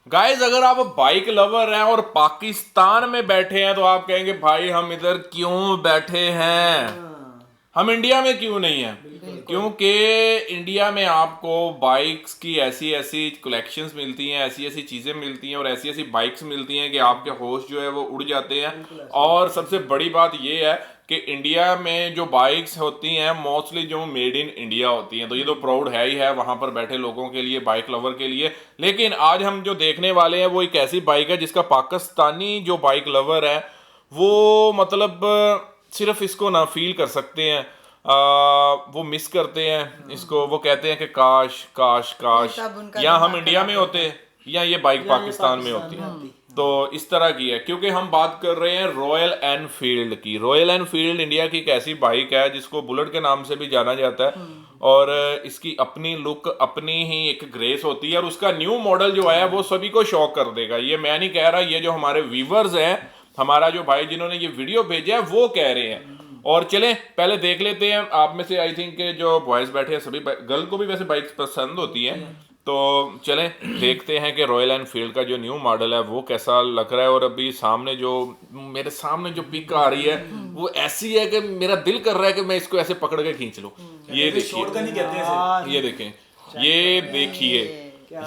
Guys अगर आप bike lover हैं और पाकिस्तान में बैठे हैं तो आप कहेंगे भाई हम इधर क्यों बैठे हैं, हम इंडिया में क्यों नहीं है। क्योंकि इंडिया में आपको बाइक्स की ऐसी ऐसी कलेक्शंस मिलती हैं, ऐसी ऐसी चीज़ें मिलती हैं और ऐसी ऐसी बाइक्स मिलती हैं कि आपके होश जो है वो उड़ जाते हैं। और सबसे बड़ी बात ये है कि इंडिया में जो बाइक्स होती हैं मोस्टली जो मेड इन इंडिया होती हैं, तो ये तो प्राउड है ही है वहाँ पर बैठे लोगों के लिए, बाइक लवर के लिए। लेकिन आज हम जो देखने वाले हैं वो एक ऐसी बाइक है जिसका पाकिस्तानी जो बाइक लवर है वो मतलब सिर्फ इसको ना फील कर सकते हैं, वो मिस करते हैं इसको। वो कहते हैं कि काश काश काश या हम इंडिया में होते या ये बाइक पाकिस्तान में होती। तो इस तरह की है, क्योंकि हम बात कर रहे हैं रॉयल एनफील्ड की। रॉयल एनफील्ड इंडिया की एक ऐसी बाइक है जिसको बुलेट के नाम से भी जाना जाता है और इसकी अपनी लुक, अपनी ही एक ग्रेस होती है और उसका न्यू मॉडल जो है वो सभी को शॉक कर देगा। ये मैं नहीं कह रहा, ये जो हमारे व्यूवर्स हैं, हमारा जो भाई जिन्होंने ये वीडियो भेजा है वो कह रहे हैं। और चलें पहले देख लेते हैं। आप में से आई थिंक जो बॉयज बैठे हैं सभी, गर्ल को भी वैसे बाइक पसंद होती है, तो चलें देखते हैं कि रॉयल एनफील्ड का जो न्यू मॉडल है वो कैसा लग रहा है। और अभी सामने जो मेरे सामने जो पिक आ रही है वो ऐसी है कि मेरा दिल कर रहा है कि मैं इसको ऐसे पकड़ के खींच लूं। ये देखिए, ये देखें, ये देखिए,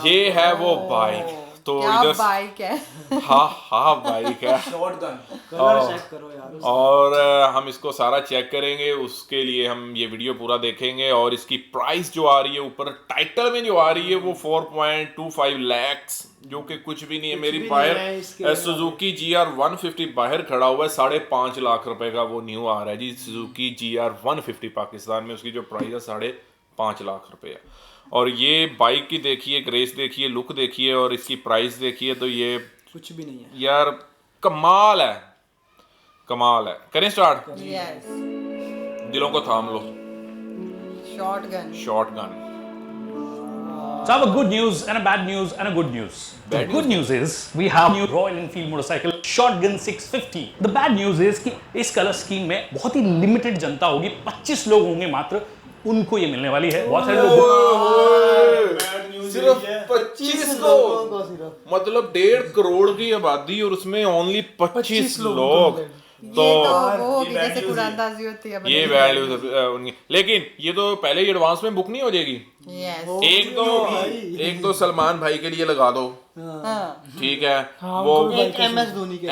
ये है वो बाइक। तो इधर बाइक है। हाँ बाइक है। शॉटगन कलर चेक करो यार। और हम इसको सारा चेक करेंगे, उसके लिए हम ये वीडियो पूरा देखेंगे। और इसकी प्राइस जो आ रही है ऊपर टाइटल में जो आ रही है वो 4.25 lakhs, जो कि कुछ भी नहीं है। मेरी बाहर सुजुकी GR 150 बाहर खड़ा हुआ है, 5.5 लाख रुपए का वो न्यू आ रहा है जी। सुजुकी GR 150 पाकिस्तान में उसकी जो प्राइस है 5.5 लाख रुपए है। और ये बाइक की देखिए, ग्रेस देखिए, लुक देखिए और इसकी प्राइस देखिए, तो ये कुछ भी नहीं है यार, कमाल है, कमाल है। करें स्टार्ट? यस। दिलों को थाम लो। Shotgun. Shotgun. So I have a good news and a bad news and a good news. The good news is we have new Royal Enfield motorcycle Shotgun 650. The bad news is कि इस colour scheme में बहुत ही limited जनता होगी, 25 लोग होंगे मात्र, उनको ये मिलने वाली है। बहुत सारे लोग सिर्फ 25 लोग, मतलब 1.5 करोड़ की आबादी और उसमें ओनली 25 लोग। तो वो होगी जैसे कुरानदाजी होती है, ये वैल्यू उनकी। लेकिन ये तो पहले ही एडवांस में बुक नहीं हो जाएगी? यस। एक दो सलमान भाई के लिए लगा दो, ठीक है। वो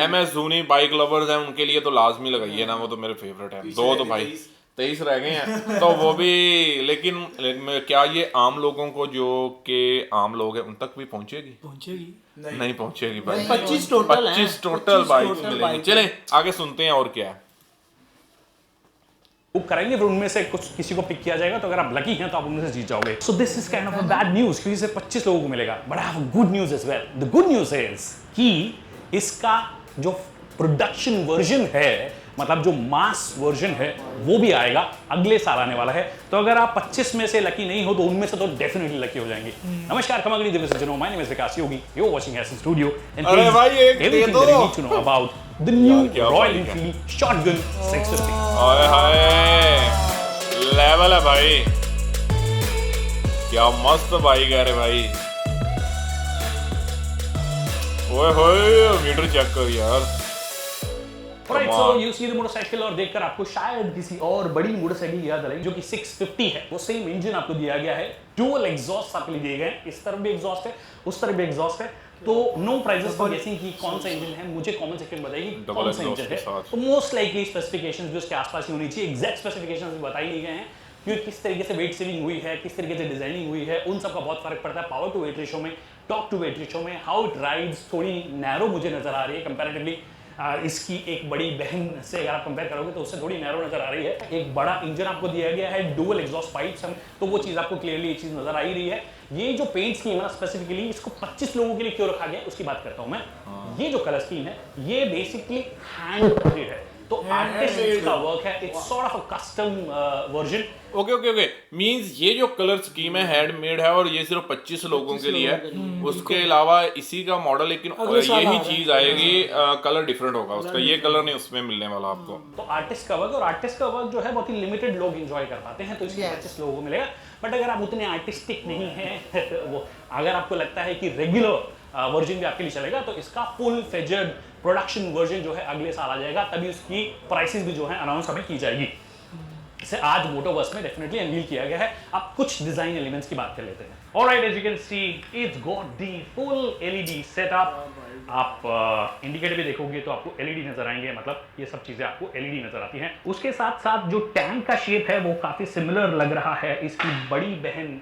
MS धोनी बाइक लवर्स हैं उनके लिए तो लाजमी लगाइए ना, वो तो मेरे फेवरेट है। दो तो भाई 23 रह गए हैं तो वो भी। लेकिन क्या ये आम लोगों को, जो कि आम लोग हैं, उन तक भी पहुंचेगी? नहीं पहुंचेगी भाई। 25 टोटल बाइक मिलेंगे। चलें आगे सुनते हैं और क्या है। बुक कराएंगे, फिर उनमें से कुछ किसी को पिक किया जाएगा, तो अगर आप लकी हैं तो आप उनमें से जीत जाओगे। So this is kind of a bad news, क्योंकि इसे 25 लोगों को मिलेगा। But I have a good news as well. The good news is कि इसका जो प्रोडक्शन वर्जन है, मतलब जो मास वर्जन है, वो भी आएगा, अगले साल आने वाला है। तो अगर आप 25 में से लकी नहीं हो तो उनमें से तो डेफिनेटली लकी हो जाएंगे। नमस्कार, खमागणी दिवस जनों, my name is Vikas Yogi, you are watching S studio and अरे भाई एक दे दो to know about the new Royal Enfield shotgun 650। High high, level है भाई, क्या मस्त बाइक है रे भाई। ओए होए, मीटर चेक कर यार। Alright, so you see the motorcycle और देखकर आपको शायद किसी और बड़ी मोटरसाइकिल याद आ रही, जो कि 650 है। वो सेम इंजन आपको दिया गया है, डुअल एग्जॉस्ट आपके लिए दिए गए हैं। इस तरफ भी एग्जॉस्ट है, उस तरफ भी एग्जॉस्ट है। तो नो प्राइजेस फॉर गेसिंग कि कौन सा इंजन है, मुझे कमेंट सेक्शन में बताइए कौन सा इंजन है। तो मोस्ट लाइकली स्पेसिफिकेशंस भी उसके आसपास ही होनी चाहिए। एग्जैक्ट स्पेसिफिकेशंस भी बताई नहीं गए हैं, क्योंकि किस तरीके से वेट सेविंग हुई है, किस तरीके से डिजाइनिंग हुई है, उन सब का बहुत फर्क पड़ता है। पावर टू वेट रेशो में, टॉर्क टू वेट रेशो में, हाउ इट राइड्स थोड़ी नैरो मुझे नजर आ रही है कंपैरेटिवली। इसकी एक बड़ी बहन से अगर आप कंपेयर करोगे तो उससे थोड़ी नैरो नजर आ रही है। एक बड़ा इंजन आपको दिया गया है, डुअल एग्जॉस्ट पाइप्स, तो वो चीज़ आपको क्लियरली ये चीज़ नजर आ ही रही है। ये जो पेंट स्कीम है ना, स्पेसिफिकली इसको 25 लोगों के लिए क्यों रखा गया उसकी बात करता हूं मैं। ये जो कलर स्कीम है ये बेसिकली हैंड पेंटेड है, तो आर्टिस्ट का वर्क है। It's sort of a custom version. Okay means ये जो कलर स्कीम है हैंडमेड है और ये सिर्फ 25 लोगों के लिए है। उसके अलावा इसी का मॉडल, लेकिन यही चीज आएगी, कलर डिफरेंट होगा उसका, ये कलर नहीं उसमें मिलने वाला आपको। तो आर्टिस्ट का वर्क, और आर्टिस्ट का वर्क जो है बहुत ही लिमिटेड लोग एंजॉय कर पाते हैं, तो इसलिए 25 लोगों को मिलेगा। बट अगर आप उतने आर्टिस्टिक नहीं है वो, अगर आपको लगता है कि रेगुलर वर्जन भी आपके लिए चलेगा, तो इसका फुल फेजड प्रोडक्शन वर्जन जो है अगले साल आ जाएगा, तभी उसकी प्राइसेस भी जो है अनाउंस हमें की जाएगी। इसे आज मोटोवर्स में डेफिनेटली अनवील किया गया है। अब कुछ डिजाइन एलिमेंट्स की बात कर लेते हैं। Alright, as you can see it's got the full LED setup. आप इंडिकेटर भी देखोगे तो आपको एलईडी नजर आएंगे, मतलब ये सब चीजें आपको एलईडी नजर आती हैं। उसके साथ साथ जो टैंक का शेप है वो काफी सिमिलर लग रहा है इसकी बड़ी बहन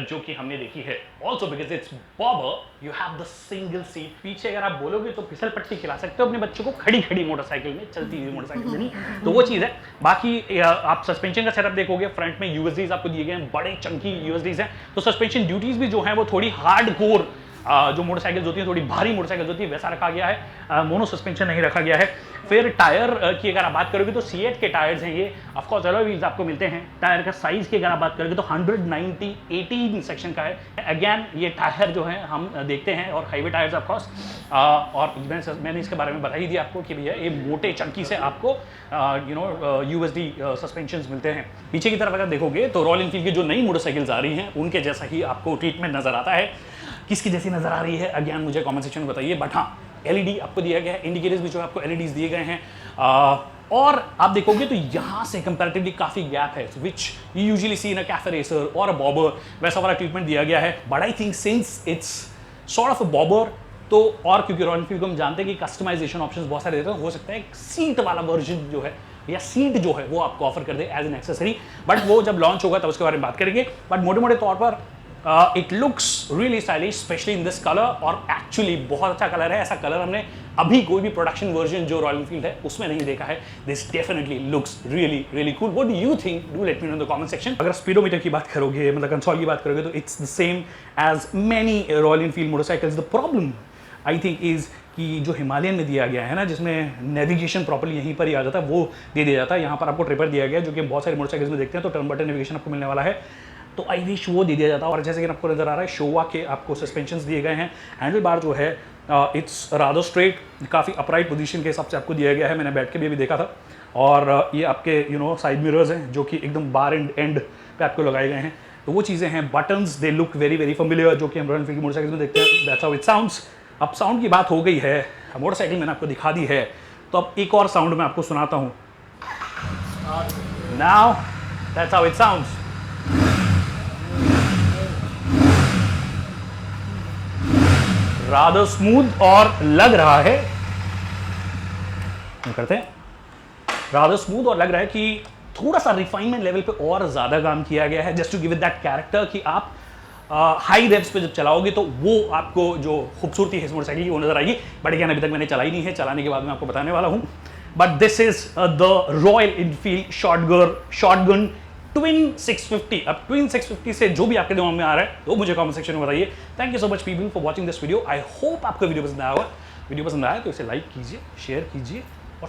जो कि हमने देखी है। Also because it's bobber, you have the single seat. पीछे अगर आप बोलोगे तो फिसल पट्टी खिला सकते हो अपने बच्चों को खड़ी खड़ी मोटरसाइकिल में, चलती हुई मोटरसाइकिल में नहीं, तो वो चीज़ है। बाकी आप सस्पेंशन का सेटअप देखोगे, फ्रंट में यूएसडीज आपको दिए गए हैं, बड़े चंकी यूएसडीज हैं, तो सस्पेंशन ड्यूटीज भी जो है वो थोड़ी हार्ड कोर जो मोटरसाइकिल्स होती है, थोड़ी भारी मोटरसाइकिल्स होती है, वैसा रखा गया है। मोनो सस्पेंशन नहीं रखा गया है। फिर टायर की अगर आप बात करोगे तो सीएट के टायर्स हैं ये, ऑफ कोर्स अलॉय व्हील्स आपको मिलते हैं। टायर का साइज की अगर आप बात करोगे तो 190/18 सेक्शन का है। अगेन ये टायर जो है हम देखते हैं, और हाईवे टायर्स ऑफ कोर्स, और मैंने इसके बारे में बता ही दिया आपको कि भैया ये मोटे चंकी से आपको यूएसडी सस्पेंशंस मिलते हैं। पीछे की तरफ अगर देखोगे तो रॉयल एनफील्ड की जो नई मोटरसाइकिल्स आ रही हैं उनके जैसा ही आपको ट्रीटमेंट नजर आता है। किसकी जैसी नजर आ रही है अगेन मुझे कमेंट सेक्शन में बताइए। बट हाँ, एलईडी आपको दिया गया है, इंडिकेटर्स भी जो है आपको एलईडीज दिए गए हैं, और आप देखोगे तो यहाँ से कंपैरेटिवली काफी गैप है, which you usually see in a cafe racer और अ बॉबर, वैसा वाला ट्रीटमेंट दिया गया है। But I think since it's sort of a bobber, तो और क्योंकि रॉयल एनफील्ड को हम जानते हैं कि कस्टमाइजेशन ऑप्शंस बहुत सारे देते हैं, हो सकता है एक सीट वाला वर्जन जो है या सीट जो है वो आपको ऑफर कर दे एज एन एक्सेसरी, बट वो जब लॉन्च होगा तब उसके बारे में बात करेंगे। बट मोटे मोटे तौर पर it looks really stylish, specially in this colour, और एक्चुअली बहुत अच्छा कलर है। ऐसा कलर हमने अभी कोई भी प्रोडक्शन वर्जन जो रॉयल एनफील्ड है उसमें नहीं देखा है। This definitely looks really really cool. What do you think? Do let me know in the comment section. अगर स्पीडोमीटर की बात करोगे, मतलब कंसोल की बात करोगे, तो it's the same as many Royal Enfield motorcycles. The problem I think is कि जो हिमालयन में दिया गया है ना, जिसमें नेविगेशन प्रॉपर्ली यहीं पर ही आ जाता है, वो दे दिया जाता है। यहाँ पर आपको ट्रिपर दिया गया है, जो कि बहुत सारे मोटरसाइकिल्स में देखते हैं, तो टर्न बटन नेविगेशन आपको मिलने वाला है, तो आई विश वो दे दिया जाता है। और जैसे कि आपको नजर आ रहा है, शोवा के आपको सस्पेंशंस दिए गए हैं। हैंडल बार जो है इट्स रादर स्ट्रेट, काफ़ी अपराइट पोजीशन के हिसाब से आपको दिया गया है, मैंने बैठ के भी अभी देखा था। और ये आपके साइड मिरर्स हैं जो कि एकदम बार एंड पे आपको लगाए गए हैं, तो वो चीज़ें हैं। Buttons they look very very familiar, जो कि हम रॉयल एनफील्ड की मोटरसाइकिल में देखते हैं। That's how it sounds. अब साउंड की बात हो गई है, मोटरसाइकिल मैंने आपको दिखा दी है, तो अब एक और साउंड मैं आपको सुनाता हूँ। Now that's how it sounds. Rather smooth, और लग रहा है, करते हैं, रादर स्मूथ, और लग रहा है कि थोड़ा सा रिफाइनमेंट लेवल पे और ज्यादा काम किया गया है, just to give it that character कि आप हाई रेव्स पे जब चलाओगे तो वो आपको जो खूबसूरती है इस मोटरसाइकिल की वो नजर आएगी। बट अगेन अभी तक मैंने चलाई नहीं है, चलाने के बाद मैं आपको बताने वाला हूं। But this is the royal Enfield shotgun twin 650। अब ट्विन 650 से जो भी आपके दिमाग में आ रहा है तो मुझे कमेंट सेक्शन में बताइए। Thank you so much people for watching this video. I hope आपको वीडियो पसंद आया होगा। वीडियो पसंद आया तो इसे लाइक कीजिए, शेयर कीजिए, और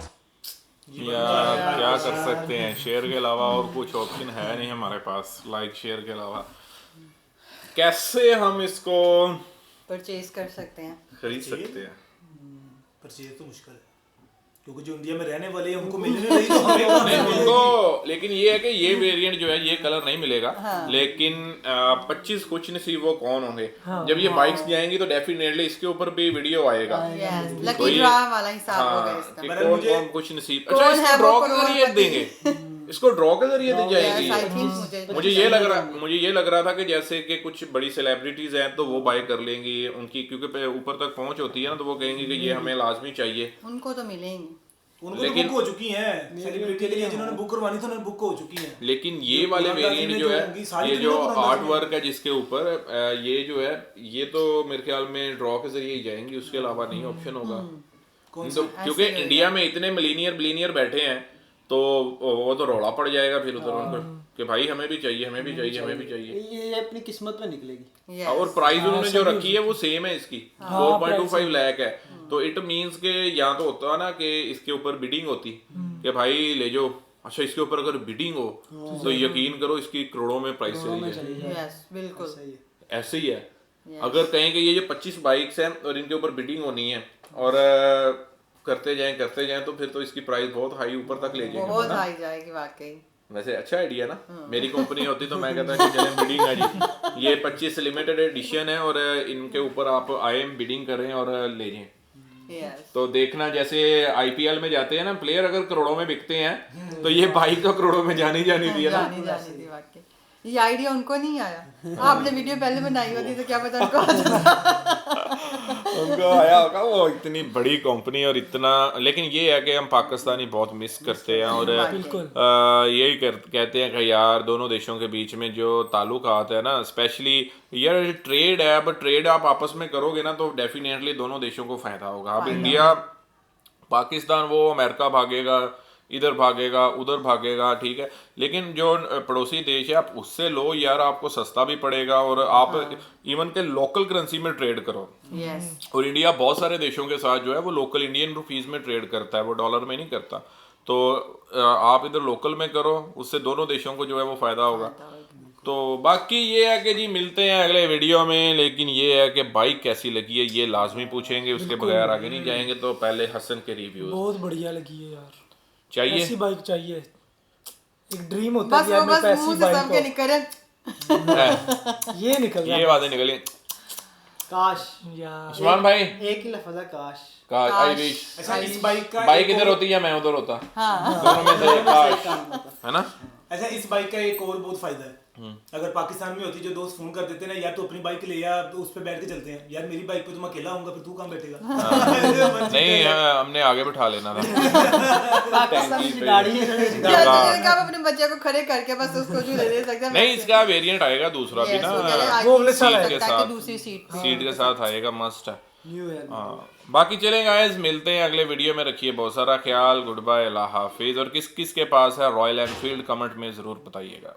यार क्या कर सकते हैं, शेयर के अलावा और कुछ ऑप्शन है नहीं हमारे पास, लाइक शेयर के अलावा। कैसे हम इसको परचेज कर सकते हैं? खरीद सकते हैं? परचेज तो मुश्किल है, क्योंकि जो इंडिया में रहने वाले हैं उनको मिलने नहीं, तो हमें कहाँ नहीं मिलेगी? उनको, लेकिन ये है कि ये वेरिएंट जो है ये कलर नहीं मिलेगा। लेकिन 25 कुछ नसीब वो कौन होंगे। जब ये बाइक्स जाएंगी तो डेफिनेटली इसके ऊपर भी वीडियो आएगा। यस, तो लकी ये- ड्रॉ वाला हिसाब हाँ, होगा कि इसका। कौन कौन कुछ नसीब। कौन अच्छा, है इसको वो ड्रॉ के जरिए करोड़पति? देंगे, इसको ड्रॉ के जरिए दी जाएगी। Yes, I think मुझे ये लग रहा था कि जैसे कि कुछ बड़ी सेलिब्रिटीज हैं तो वो बाय कर लेंगी, उनकी क्योंकि ऊपर तक पहुंच होती है ना, तो वो कहेंगे कि ये हमें लाजमी चाहिए। उनको तो मिलेंगे, उनको तो लेकिन- बुक हो चुकी हैं, सेलिब्रिटी के लिए जिन्होंने बुक करवानी थी उन्होंने बुक हो चुकी हैं। लेकिन ये वाले वेरिएंट जो है, सारी ये जो फिल्मों को आर्ट वर्क है जिसके ऊपर, ये जो है ये तो मेरे ख्याल में ड्रॉ के जरिए ही जाएंगी, उसके अलावा नहीं ऑप्शन होगा। तो क्योंकि इंडिया में इतने मिलीनियर बैठे हैं तो वो तो रौला पड़ जाएगा फिर उधर उनको कि भाई हमें भी चाहिए, हमें भी चाहिए, हमें भी चाहिए। ये अपनी किस्मत में निकलेगी। Yes. और प्राइस उन्होंने जो रखी है वो सेम है, इसकी 4.25 लाख है। तो इट मींस के यहाँ तो होता है ना कि इसके ऊपर बिडिंग होती कि भाई ले जाओ। अच्छा, इसके ऊपर अगर बिडिंग हो तो यकीन करो इसकी करोड़ों में प्राइस चली जाए। यस, बिल्कुल ऐसे ही है। अगर कहें कि ये जो 25 बाइक्स हैं और इनके ऊपर बिडिंग होनी है और करते जाएं तो फिर तो इसकी प्राइस बहुत हाई ऊपर तक ले जाएंगे। बहुत हाई जाएगी वाकई। वैसे अच्छा आइडिया ना, मेरी कंपनी होती तो मैं कहता कि चलें बिडिंग है जी, ये 25 लिमिटेड एडिशन है और इनके ऊपर आप आए बिडिंग करें और ले जाएं। Yes. तो देखना जैसे आईपीएल में जाते हैं ना प्लेयर, अगर करोड़ों में बिकते हैं तो ये बाइक तो करोड़ों में जानी जानी थी है ना। जानी थी वाकई। ये आइडिया उनको नहीं आया, आपने वीडियो पहले बनाई होती तो क्या पता उनको आता। उनको आया होगा, वो इतनी बड़ी कंपनी और इतना, लेकिन ये है कि हम पाकिस्तानी बहुत मिस करते हैं और यही कहते हैं कि यार दोनों देशों के बीच में जो ताल्लुकात है ना, स्पेशली यार ट्रेड है, अब ट्रेड आप आपस में करोगे ना तो डेफिनेटली दोनों देशों को फायदा होगा। अब इंडिया पाकिस्तान वो अमेरिका भागेगा, इधर भागेगा, उधर भागेगा, ठीक है, लेकिन जो पड़ोसी देश है आप उससे लो यार, आपको सस्ता भी पड़ेगा और आप इवन के लोकल करेंसी में ट्रेड करो। यस। और इंडिया बहुत सारे देशों के साथ जो है वो लोकल इंडियन रुपीस में ट्रेड करता है, वो डॉलर में नहीं करता। तो आप इधर लोकल में करो, उससे दोनों देशों को जो है वो फायदा होगा। तो बाकी ये है कि जी मिलते हैं अगले वीडियो में, लेकिन ये है कि बाइक कैसी लगी है ये लाजमी पूछेंगे, उसके बगैर आगे नहीं जाएंगे। तो पहले हसन के रिव्यू। बहुत बढ़िया लगी है यार, चाहिए ऐसी बाइक चाहिए, एक ड्रीम होता बस है वो कि यार बस मेरे मुंह पैसी से बाइक सबके निकले। ये निकल रहा ये है बातें निकली। काश यार। उस्मान भाई एक ही लफ्ज़ है काश। I wish. अच्छा इस बाइक का बाइक इधर होती है, मैं उधर होता, हाँ। दोनों में से काश, है ना। अच्छा इस बाइक का एक और बहुत फायदा है, अगर पाकिस्तान में होती जो दोस्त फोन कर देते ना यार तो अपनी बाइक ले या तो उस पे बैठ के चलते हैं, यार मेरी बाइक पे तो मैं अकेला आऊंगा फिर तू कहाँ बैठेगा। नहीं हमने आगे बिठा लेना था। पाकिस्तान की गाड़ी है। आप अपने बच्चे को खड़े करके बस उसको झूले दे सकते हैं। नहीं इसका वेरिएंट आएगा दूसरा भी ना, वो वाले साल सीट के साथ, दूसरी सीट सीट के साथ आएगा, मस्त है। न्यू है। हाँ बाकी चलें गाइस, मिलते हैं अगले वीडियो में, रखिए बहुत सारा ख्याल, गुड बाय, अल्लाह हाफिज। और किस किस के पास है रॉयल एनफील्ड कमेंट में ज़रूर बताइएगा।